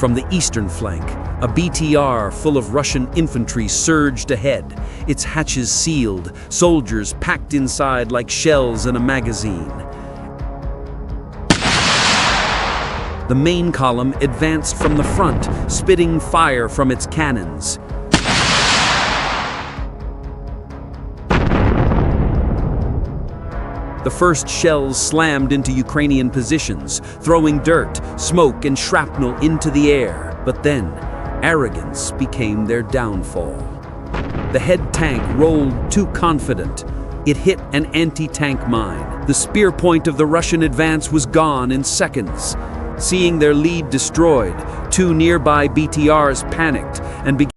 From the eastern flank, a BTR full of Russian infantry surged ahead, its hatches sealed, soldiers packed inside like shells in a magazine. The main column advanced from the front, spitting fire from its cannons. The first shells slammed into Ukrainian positions, throwing dirt, smoke, and shrapnel into the air. But then, arrogance became their downfall. The head tank rolled too confident. It hit an anti-tank mine. The spear point of the Russian advance was gone in seconds. Seeing their lead destroyed, two nearby BTRs panicked and began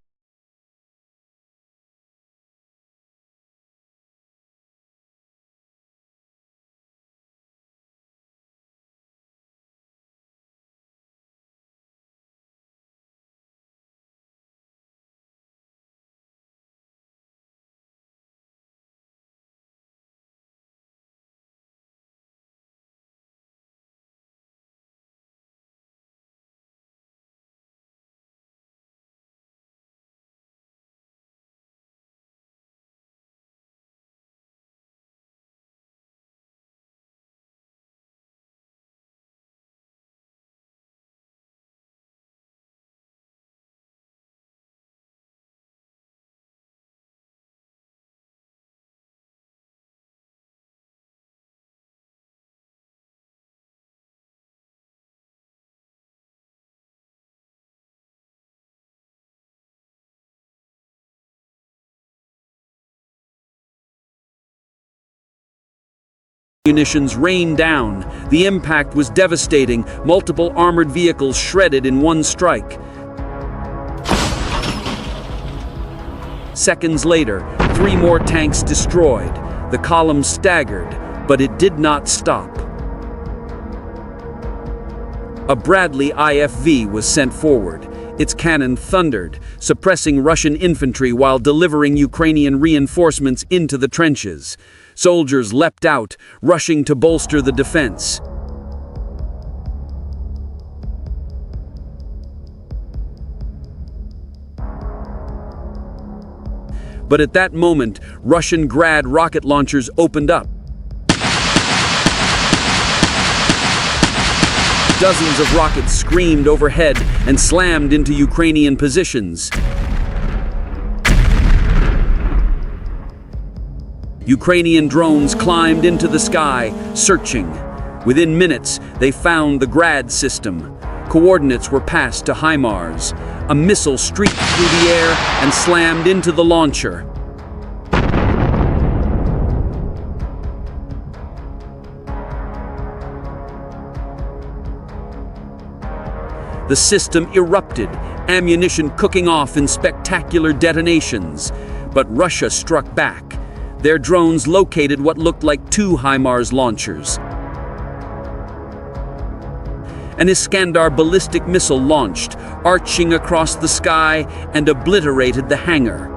munitions rained down. The impact was devastating. Multiple armored vehicles shredded in one strike. Seconds later, 3 more tanks destroyed. The column staggered, but it did not stop. A Bradley IFV was sent forward. Its cannon thundered, suppressing Russian infantry while delivering Ukrainian reinforcements into the trenches. Soldiers leapt out, rushing to bolster the defense. But at that moment, Russian Grad rocket launchers opened up. Dozens of rockets screamed overhead and slammed into Ukrainian positions. Ukrainian drones climbed into the sky, searching. Within minutes, they found the Grad system. Coordinates were passed to HIMARS. A missile streaked through the air and slammed into the launcher. The system erupted, ammunition cooking off in spectacular detonations. But Russia struck back. Their drones located what looked like 2 HIMARS launchers. An Iskander ballistic missile launched, arching across the sky, and obliterated the hangar.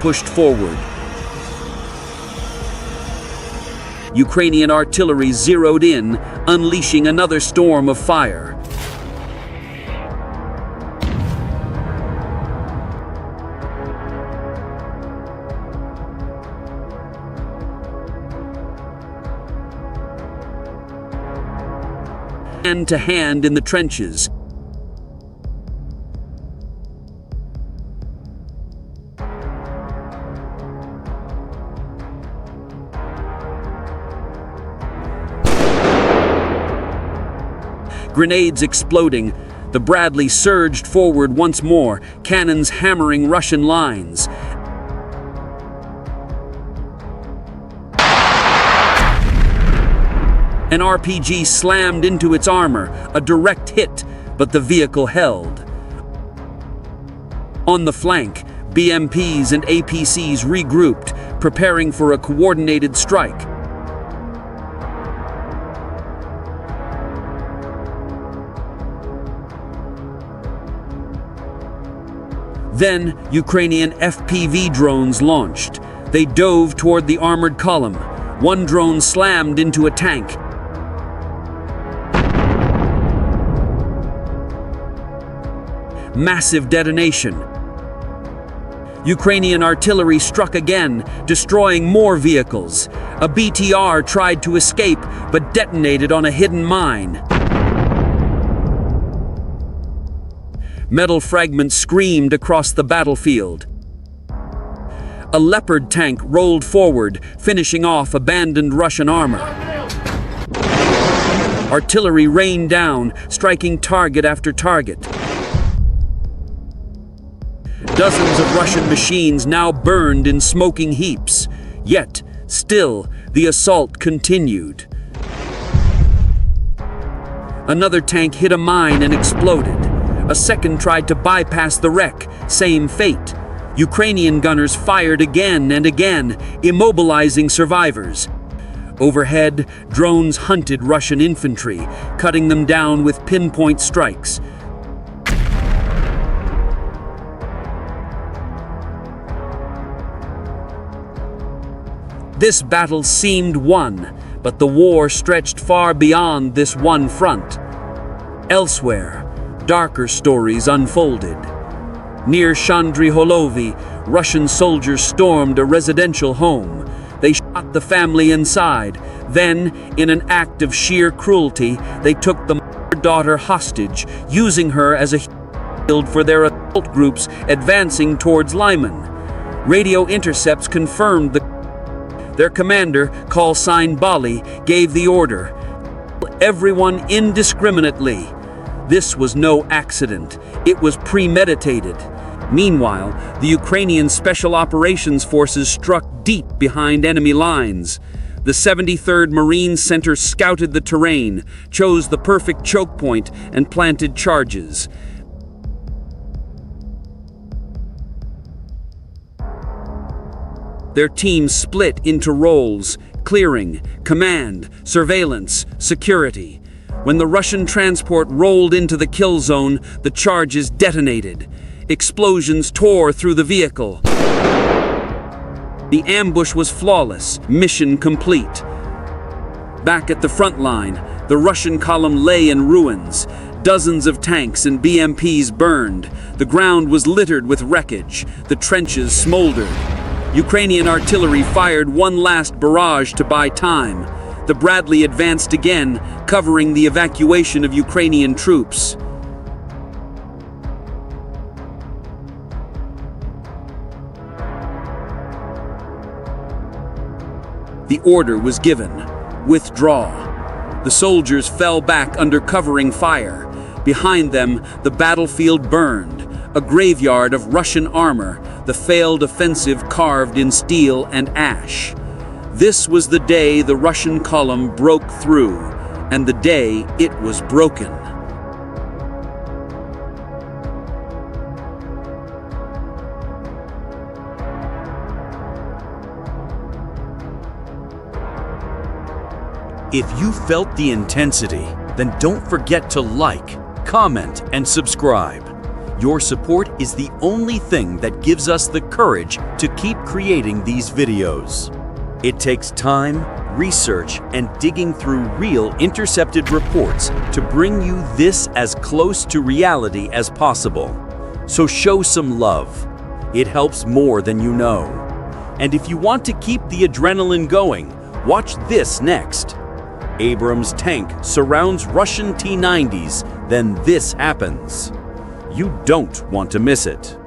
Pushed forward. Ukrainian artillery zeroed in, unleashing another storm of fire. Hand to hand in the trenches. Grenades exploding, the Bradley surged forward once more, cannons hammering Russian lines. An RPG slammed into its armor, a direct hit, but the vehicle held. On the flank, BMPs and APCs regrouped, preparing for a coordinated strike. Then Ukrainian FPV drones launched. They dove toward the armored column. One drone slammed into a tank. Massive detonation. Ukrainian artillery struck again, destroying more vehicles. A BTR tried to escape, but detonated on a hidden mine. Metal fragments screamed across the battlefield. A Leopard tank rolled forward, finishing off abandoned Russian armor. Artillery rained down, striking target after target. Dozens of Russian machines now burned in smoking heaps. Yet, still, the assault continued. Another tank hit a mine and exploded. A second tried to bypass the wreck, same fate. Ukrainian gunners fired again and again, immobilizing survivors. Overhead, drones hunted Russian infantry, cutting them down with pinpoint strikes. This battle seemed won, but the war stretched far beyond this one front. Elsewhere, darker stories unfolded. Near Chandriholovy, Russian soldiers stormed a residential home. They shot the family inside. Then, in an act of sheer cruelty, they took the daughter hostage, using her as a shield for their assault groups advancing towards Lyman. Radio intercepts confirmed their commander, call sign Bali, gave the order. Everyone indiscriminately. This was no accident. It was premeditated. Meanwhile, the Ukrainian Special Operations Forces struck deep behind enemy lines. The 73rd Marine Center scouted the terrain, chose the perfect choke point, and planted charges. Their team split into roles: clearing, command, surveillance, security. When the Russian transport rolled into the kill zone, the charges detonated. Explosions tore through the vehicle. The ambush was flawless, mission complete. Back at the front line, the Russian column lay in ruins. Dozens of tanks and BMPs burned. The ground was littered with wreckage. The trenches smoldered. Ukrainian artillery fired one last barrage to buy time. The Bradley advanced again, covering the evacuation of Ukrainian troops. The order was given: withdraw. The soldiers fell back under covering fire. Behind them, the battlefield burned, a graveyard of Russian armor, the failed offensive carved in steel and ash. This was the day the Russian column broke through, and the day it was broken. If you felt the intensity, then don't forget to like, comment, and subscribe. Your support is the only thing that gives us the courage to keep creating these videos. It takes time, research, and digging through real intercepted reports to bring you this as close to reality as possible. So show some love. It helps more than you know. And if you want to keep the adrenaline going, watch this next. Abrams tank surrounds Russian T-90s, then this happens. You don't want to miss it.